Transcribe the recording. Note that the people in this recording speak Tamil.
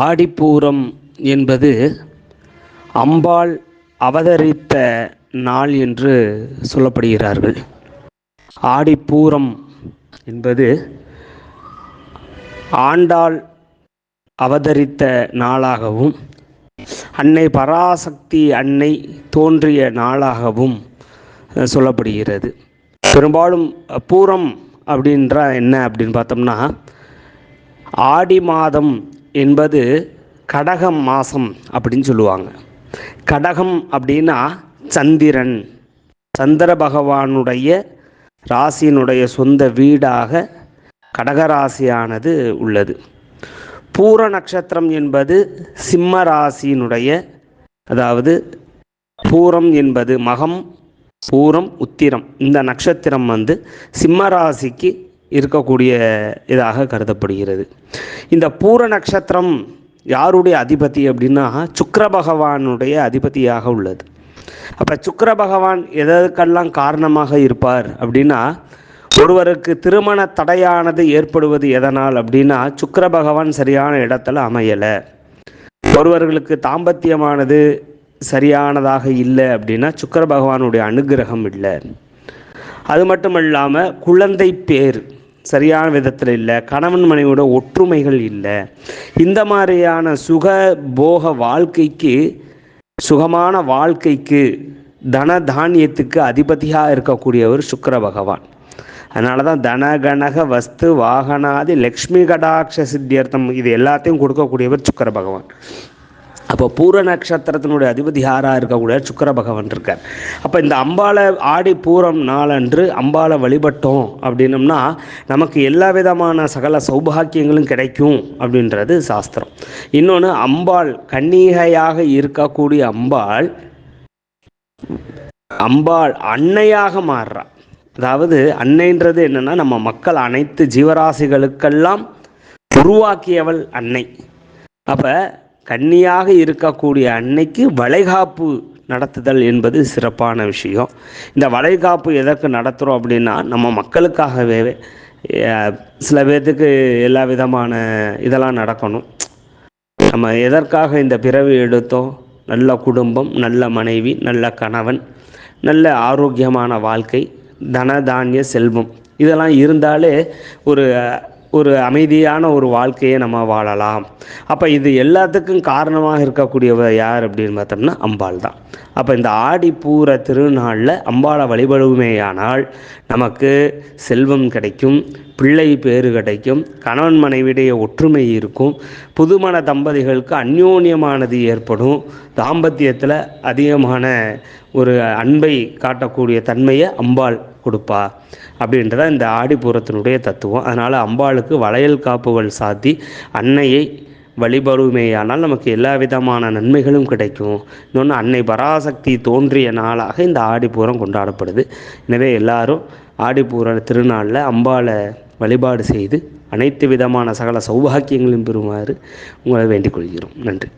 ஆடிப்பூரம் என்பது அம்பாள் அவதரித்த நாள் என்று சொல்லப்படுகிறார்கள். ஆடிப்பூரம் என்பது ஆண்டாள் அவதரித்த நாளாகவும் அன்னை பராசக்தி அன்னை தோன்றிய நாளாகவும் சொல்லப்படுகிறது. பெரும்பாலும் பூரம் அப்படின்ற என்ன அப்படின்னு பார்த்தோம்னா, ஆடி மாதம் என்பது கடகம் மாதம் அப்படின்னு சொல்லுவாங்க. கடகம் அப்படின்னா சந்திரன், சந்திர பகவானுடைய ராசியினுடைய சொந்த வீடாக கடகராசியானது உள்ளது. பூர நட்சத்திரம் என்பது சிம்ம ராசியினுடைய, அதாவது பூரம் என்பது மகம், பூரம், உத்திரம், இந்த நட்சத்திரம் சிம்ம ராசிக்கு இருக்கக்கூடிய இதாக கருதப்படுகிறது. இந்த பூர நட்சத்திரம் யாருடைய அதிபதி அப்படின்னா சுக்கிர பகவானுடைய அதிபதியாக உள்ளது. அப்போ சுக்கிர பகவான் எதற்கெல்லாம் காரணமாக இருப்பார் அப்படின்னா, ஒருவருக்கு திருமண தடையானது ஏற்படுவது எதனால் அப்படின்னா சுக்கிர பகவான் சரியான இடத்துல அமையலை. ஒருவர்களுக்கு தாம்பத்தியமானது சரியானதாக இல்லை அப்படின்னா சுக்கிர பகவானுடைய அனுகிரகம் இல்லை. அது மட்டும் இல்லாமல் குழந்தை பேர் சரியான விதத்தில் இல்லை, கணவன் மனைவியோட ஒற்றுமைகள் இல்லை. இந்த மாதிரியான சுக போக வாழ்க்கைக்கு, சுகமான வாழ்க்கைக்கு, தன தானியத்துக்கு அதிபதியாக இருக்கக்கூடியவர் சுக்கிர பகவான். அதனால தான் தனகணக வஸ்து வாகனாதி லக்ஷ்மி கடாட்ச சித்தியர்த்தம் இது எல்லாத்தையும் கொடுக்கக்கூடியவர் சுக்கிர பகவான். அப்போ பூர நட்சத்திரத்தினுடைய அதிபதி யாராக இருக்கக்கூடிய சுக்கிர பகவான் இருக்கார். அப்போ இந்த அம்பாளை ஆடி பூரம் நாளன்று அம்பாளை வழிபட்டோம் அப்படின்னம்னா நமக்கு எல்லா விதமான சகல சௌபாக்கியங்களும் கிடைக்கும் அப்படின்றது சாஸ்திரம். இன்னொன்று, அம்பாள் கன்னிகையாக இருக்கக்கூடிய அம்பாள் அன்னையாக மாறுறா. அதாவது அன்னைன்றது என்னன்னா, நம்ம மக்கள் அனைத்து ஜீவராசிகளுக்கெல்லாம் உருவாக்கியவள் அன்னை. அப்போ கன்னியாக இருக்கக்கூடிய அன்னைக்கு வளைகாப்பு நடத்துதல் என்பது சிறப்பான விஷயம். இந்த வளைகாப்பு எதற்கு நடத்துகிறோம் அப்படின்னா, நம்ம மக்களுக்காகவே. சில பேர்த்துக்கு எல்லா விதமான இதெல்லாம் நடக்கணும். நம்ம எதற்காக இந்த பிறவி எடுத்தோம்? நல்ல குடும்பம், நல்ல மனைவி, நல்ல கணவன், நல்ல ஆரோக்கியமான வாழ்க்கை, தனதானிய செல்வம், இதெல்லாம் இருந்தாலே ஒரு அமைதியான ஒரு வாழ்க்கையை நம்ம வாழலாம். அப்போ இது எல்லாத்துக்கும் காரணமாக இருக்கக்கூடியவர் யார் அப்படின்னு பார்த்தோம்னா அம்பாள் தான். அப்போ இந்த ஆடிப்பூர திருநாளில் அம்பாளை வழிபடுமையானால் நமக்கு செல்வம் கிடைக்கும், பிள்ளை பேறு கிடைக்கும், கணவன் மனைவிடைய ஒற்றுமை இருக்கும், புதுமண தம்பதிகளுக்கு அந்யோன்யமானது ஏற்படும், தாம்பத்தியத்தில் அதிகமான ஒரு அன்பை காட்டக்கூடிய தன்மையை அம்பாள் கொடுப்பா அப்படின்றத இந்த ஆடிப்பூரத்தினுடைய தத்துவம். அதனால் அம்பாளுக்கு வளையல் காப்புகள் சாத்தி அன்னையை வழிபடுமையானால் நமக்கு எல்லா விதமான நன்மைகளும் கிடைக்கும். இன்னொன்று, அன்னை பராசக்தி தோன்றிய நாளாக இந்த ஆடிப்பூரம் கொண்டாடப்படுது. எனவே எல்லாரும் ஆடிப்பூர திருநாளில் அம்பாளை வழிபாடு செய்து அனைத்து விதமான சகல சௌபாக்கியங்களும் பெறுமாறு உங்களை வேண்டிக் கொள்கிறோம். நன்றி.